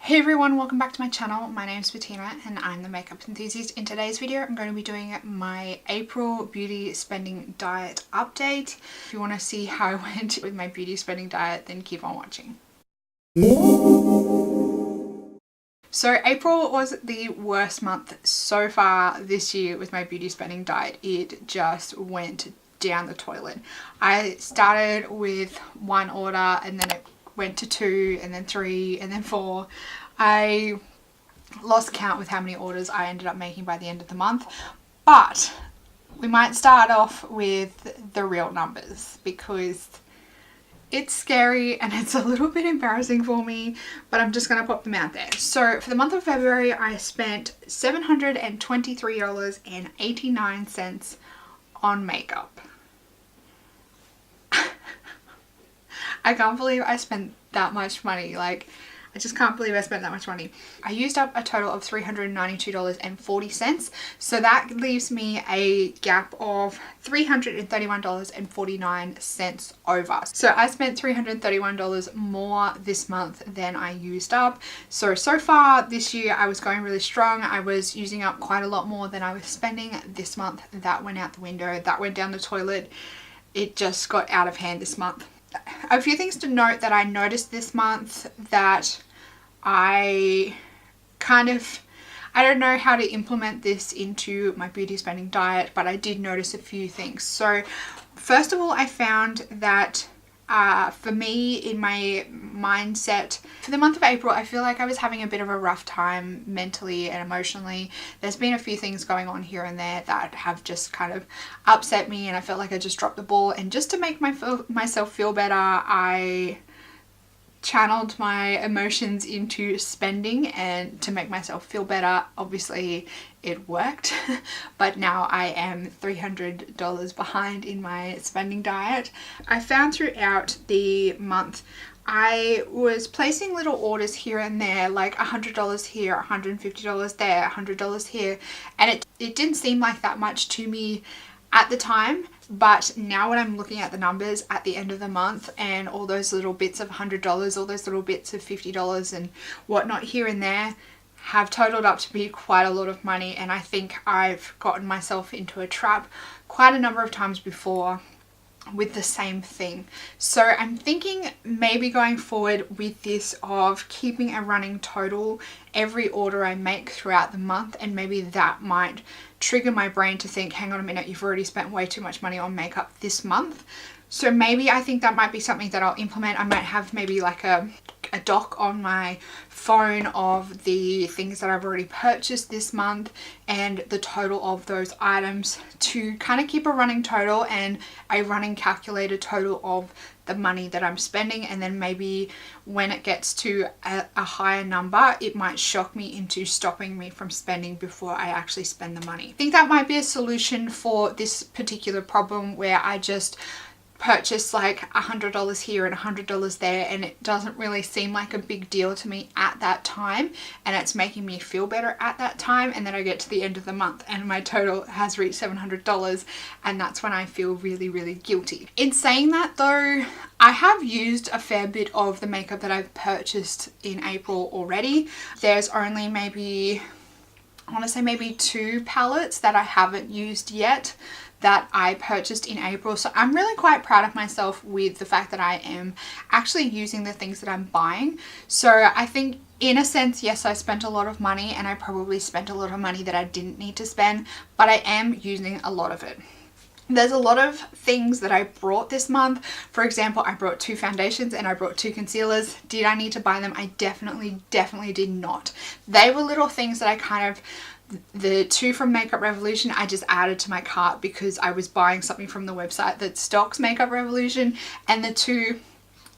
Hey everyone, welcome back to my channel. My name is Bettina and I'm the makeup enthusiast. In today's video I'm going to be doing my April beauty spending diet update. If you want to see how I went with my beauty spending diet, then keep on watching. So April was the worst month so far this year with my beauty spending diet. It just went down the toilet. I started with one order and then it went to 2 and then 3 and then 4. I lost count with how many orders I ended up making by the end of the month, but we might start off with the real numbers because it's scary and it's a little bit embarrassing for me, but I'm just going to pop them out there. So for the month of February, I spent $723.89 on makeup. I can't believe I spent that much money. Like, I just can't believe I spent that much money. I used up a total of $392.40. So that leaves me a gap of $331.49 over. So I spent $331 more this month than I used up. So far this year I was going really strong. I was using up quite a lot more than I was spending. This month that went out the window, that went down the toilet. It just got out of hand this month. A few things to note that I noticed this month that I don't know how to implement this into my beauty spending diet, but I did notice a few things. So first of all, I found that for me, in my mindset, for the month of April, I feel like I was having a bit of a rough time mentally and emotionally. There's been a few things going on here and there that have just kind of upset me, and I felt like I just dropped the ball. And just to make myself feel better, I channeled my emotions into spending, and to make myself feel better. Obviously it worked, but now I am $300 behind in my spending diet. I found throughout the month I was placing little orders here and there, like $100 here, $150 there, $100 here, and it didn't seem like that much to me at the time. But now when I'm looking at the numbers at the end of the month and all those little bits of $100, all those little bits of $50 and whatnot here and there have totaled up to be quite a lot of money. And I think I've gotten myself into a trap quite a number of times before with the same thing. So I'm thinking maybe going forward with this of keeping a running total every order I make throughout the month, and maybe that might trigger my brain to think, hang on a minute, you've already spent way too much money on makeup this month. So maybe I think that might be something that I'll implement. I might have maybe like a doc on my phone of the things that I've already purchased this month and the total of those items, to kind of keep a running total and a running calculated total of the money that I'm spending. And then maybe when it gets to a higher number, it might shock me into stopping me from spending before I actually spend the money. I think that might be a solution for this particular problem, where I just purchase like $100 here and $100 there, and it doesn't really seem like a big deal to me at that time, and it's making me feel better at that time. And then I get to the end of the month and my total has reached $700, and that's when I feel really, really guilty. In saying that though, I have used a fair bit of the makeup that I've purchased in April already. There's only maybe, I want to say maybe 2 palettes that I haven't used yet that I purchased in April. So I'm really quite proud of myself with the fact that I am actually using the things that I'm buying. So I think in a sense, yes, I spent a lot of money, and I probably spent a lot of money that I didn't need to spend, but I am using a lot of it. There's a lot of things that I brought this month. For example, I brought 2 foundations and I brought 2 concealers. Did I need to buy them? I definitely did not. They were little things that I kind of, the 2 from Makeup Revolution, I just added to my cart because I was buying something from the website that stocks Makeup Revolution, and the 2,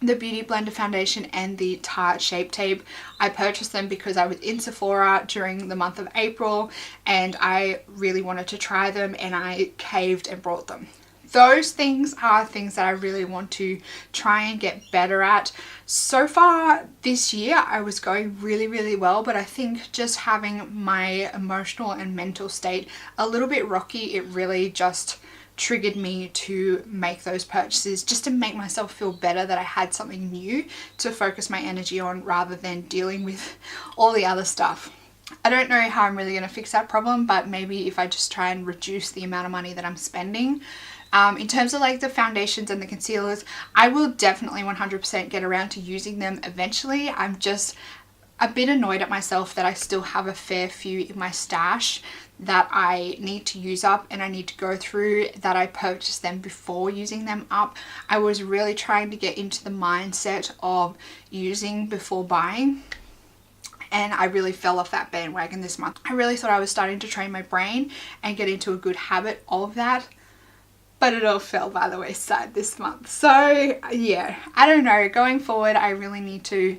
the Beauty Blender foundation and the Tarte Shape Tape, I purchased them because I was in Sephora during the month of April and I really wanted to try them, and I caved and brought them. Those things are things that I really want to try and get better at. So far this year I was going really, really well, but I think just having my emotional and mental state a little bit rocky, it really just triggered me to make those purchases, just to make myself feel better that I had something new to focus my energy on rather than dealing with all the other stuff. I don't know how I'm really going to fix that problem, but maybe if I just try and reduce the amount of money that I'm spending. In terms of like the foundations and the concealers, I will definitely 100% get around to using them eventually. I'm just a bit annoyed at myself that I still have a fair few in my stash that I need to use up and I need to go through, that I purchased them before using them up. I was really trying to get into the mindset of using before buying, and I really fell off that bandwagon this month. I really thought I was starting to train my brain and get into a good habit of that, but it all fell by the wayside this month. So yeah, I don't know, going forward I really need to,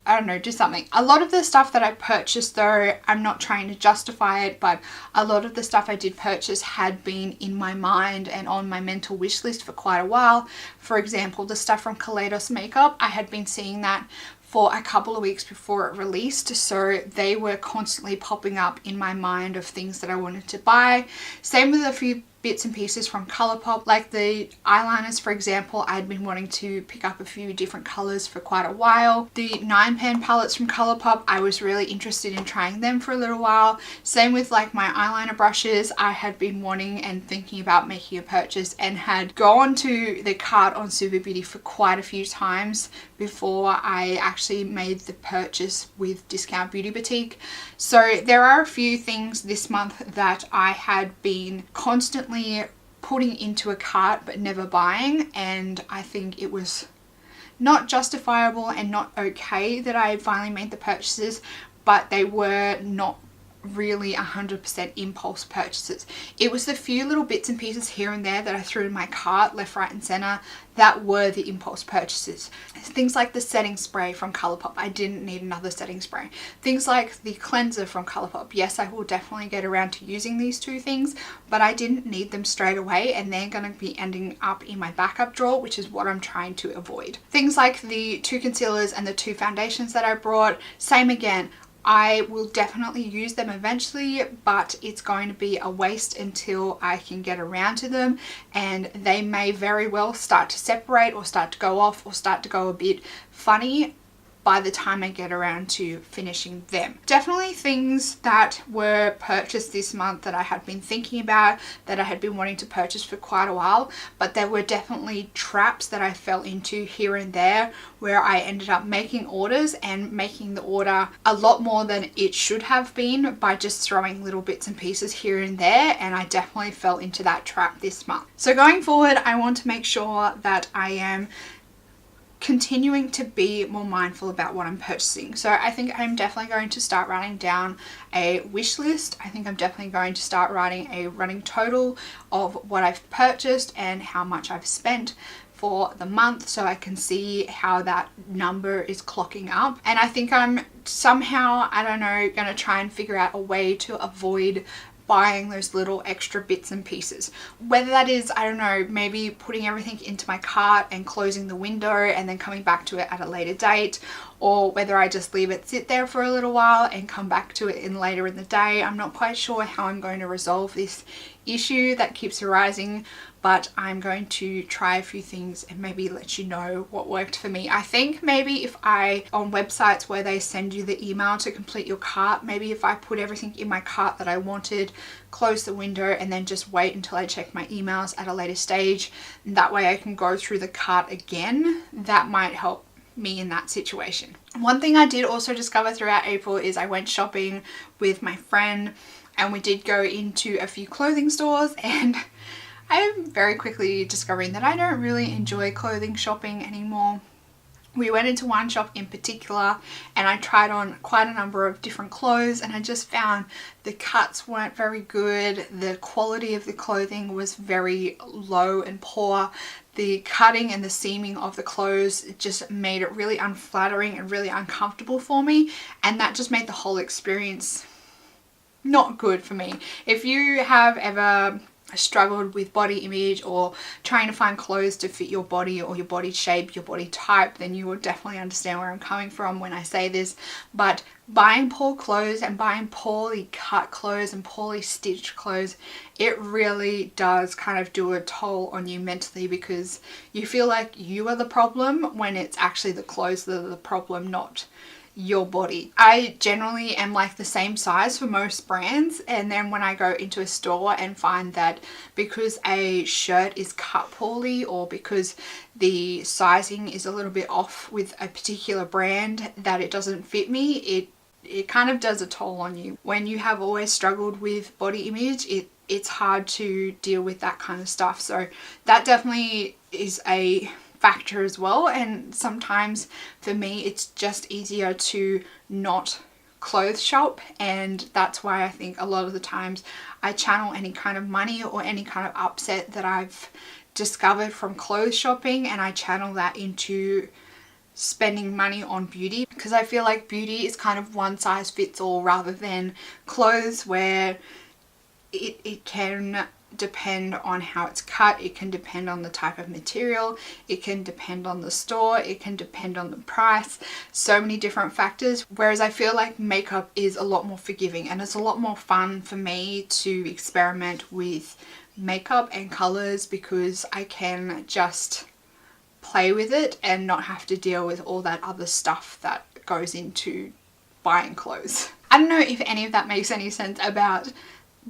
I don't know, do something. A lot of the stuff that I purchased though, I'm not trying to justify it, but a lot of the stuff I did purchase had been in my mind and on my mental wish list for quite a while. For example, the stuff from Kaleidos Makeup, I had been seeing that for a couple of weeks before it released, so they were constantly popping up in my mind of things that I wanted to buy. Same with a few bits and pieces from Colourpop, like the eyeliners for example. I'd been wanting to pick up a few different colours for quite a while. The 9 pan palettes from Colourpop, I was really interested in trying them for a little while. Same with like my eyeliner brushes, I had been wanting and thinking about making a purchase and had gone to the cart on Super Beauty for quite a few times before I actually made the purchase with Discount Beauty Boutique. So there are a few things this month that I had been constantly putting into a cart but never buying, and I think it was not justifiable and not okay that I finally made the purchases, but they were not really 100% impulse purchases. It was the few little bits and pieces here and there that I threw in my cart left, right and center that were the impulse purchases. Things like the setting spray from Colourpop, I didn't need another setting spray. Things like the cleanser from Colourpop, yes, I will definitely get around to using these two things, but I didn't need them straight away, and they're going to be ending up in my backup drawer, which is what I'm trying to avoid. Things like the 2 concealers and the 2 foundations that I brought, same again. I will definitely use them eventually, but it's going to be a waste until I can get around to them, and they may very well start to separate or start to go off or start to go a bit funny by the time I get around to finishing them. Definitely things that were purchased this month that I had been thinking about, that I had been wanting to purchase for quite a while, but there were definitely traps that I fell into here and there where I ended up making orders and making the order a lot more than it should have been by just throwing little bits and pieces here and there, and I definitely fell into that trap this month. So going forward, I want to make sure that I am continuing to be more mindful about what I'm purchasing. So I think I'm definitely going to start writing down a wish list. I think I'm definitely going to start writing a running total of what I've purchased and how much I've spent for the month, so I can see how that number is clocking up. And I think I'm somehow, I don't know, going to try and figure out a way to avoid buying those little extra bits and pieces. Whether that is, I don't know, maybe putting everything into my cart and closing the window and then coming back to it at a later date, or whether I just leave it sit there for a little while and come back to it later in the day. I'm not quite sure how I'm going to resolve this issue that keeps arising, but I'm going to try a few things and maybe let you know what worked for me. I think maybe if I, on websites where they send you the email to complete your cart, maybe if I put everything in my cart that I wanted, close the window and then just wait until I check my emails at a later stage, and that way I can go through the cart again, that might help me in that situation. One thing I did also discover throughout April is I went shopping with my friend and we did go into a few clothing stores, and I'm very quickly discovering that I don't really enjoy clothing shopping anymore. We went into one shop in particular and I tried on quite a number of different clothes, and I just found the cuts weren't very good. The quality of the clothing was very low and poor. The cutting and the seaming of the clothes just made it really unflattering and really uncomfortable for me, and that just made the whole experience not good for me. If you have ever struggled with body image or trying to find clothes to fit your body or your body shape, your body type, then you will definitely understand where I'm coming from when I say this. But buying poor clothes and buying poorly cut clothes and poorly stitched clothes, it really does kind of do a toll on you mentally, because you feel like you are the problem when it's actually the clothes that are the problem, not your body. I generally am like the same size for most brands, and then when I go into a store and find that because a shirt is cut poorly or because the sizing is a little bit off with a particular brand, that it doesn't fit me, it kind of does a toll on you. When you have always struggled with body image, it's hard to deal with that kind of stuff. So that definitely is a factor as well. And sometimes for me it's just easier to not clothes shop, and that's why I think a lot of the times I channel any kind of money or any kind of upset that I've discovered from clothes shopping, and I channel that into spending money on beauty, because I feel like beauty is kind of one size fits all rather than clothes, where it can depend on how it's cut, it can depend on the type of material, it can depend on the store, it can depend on the price, so many different factors. Whereas I feel like makeup is a lot more forgiving, and it's a lot more fun for me to experiment with makeup and colors, because I can just play with it and not have to deal with all that other stuff that goes into buying clothes. I don't know if any of that makes any sense about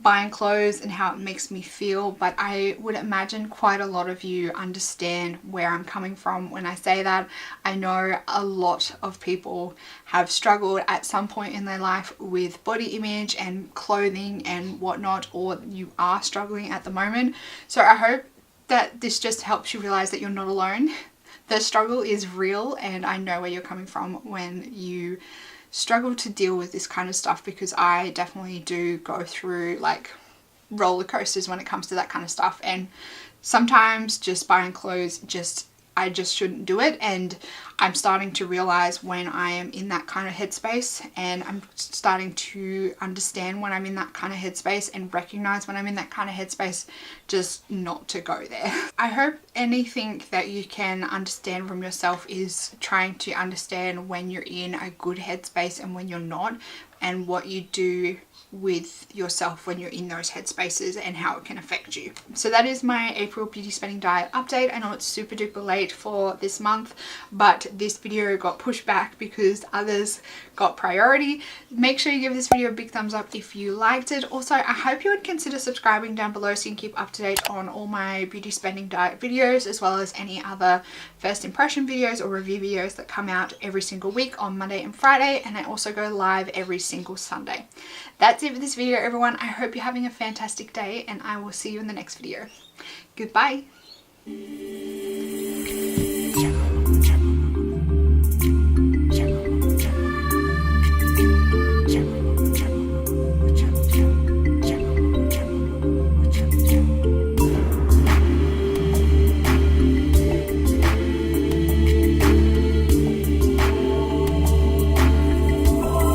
buying clothes and how it makes me feel, but I would imagine quite a lot of you understand where I'm coming from when I say that. I know a lot of people have struggled at some point in their life with body image and clothing and whatnot, or you are struggling at the moment. So I hope that this just helps you realize that you're not alone. The struggle is real, and I know where you're coming from when you struggle to deal with this kind of stuff, because I definitely do go through like roller coasters when it comes to that kind of stuff, and sometimes just buying clothes I just shouldn't do it. And I'm starting to realize when I am in that kind of headspace, and I'm starting to understand when I'm in that kind of headspace and recognize when I'm in that kind of headspace, just not to go there. I hope anything that you can understand from yourself is trying to understand when you're in a good headspace and when you're not, and what you do with yourself when you're in those headspaces and how it can affect you. So that is my April beauty spending diet update. I know it's super duper late for this month, but this video got pushed back because others got priority. Make sure you give this video a big thumbs up if you liked it. Also, I hope you would consider subscribing down below so you can keep up to date on all my beauty spending diet videos, as well as any other first impression videos or review videos that come out every single week on Monday and Friday, and I also go live every single Sunday. That's it for this video, everyone. I hope you're having a fantastic day, and I will see you in the next video. Goodbye.